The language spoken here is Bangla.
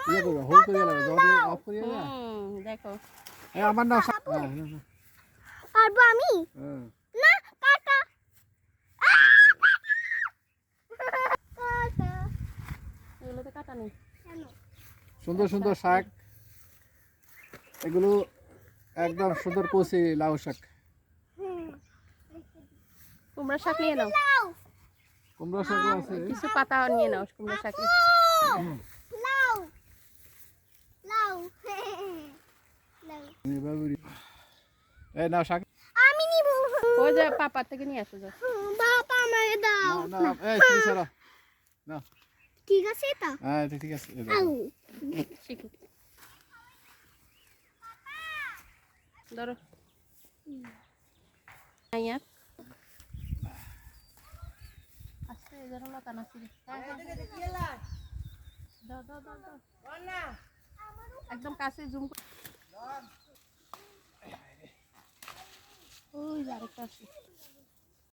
ইয়ে করবে হোল করে লাগবে জলে অফ করে না দেখো এই আমার না পারবো আমি না কাকা কাকা এগুলোতে কাটা নেই কেন সুন্দর সুন্দর শাক এগুলো একদম সুন্দর কচি লাউ শাক কুমড়া শাক নিয়ে নাও কুমড়া শাক আছে কিছু পাতা নিয়ে নাও কুমড়া শাকে লাউ লাউ লাউ এই নাও শাক আমি নিব ওই যে পাপার থেকে নিয়ে আসো যাও বাবা আমাকে দাও না না এই তুমি চলো না ঠিক আছে এটা হ্যাঁ এটা ঠিক আছে আউ শিখো ধরো আইয়া আস্তে ধরো লতা নাসি দাও দাও দাও দাও একদম কাছে জুম ওই আরেকটা আছে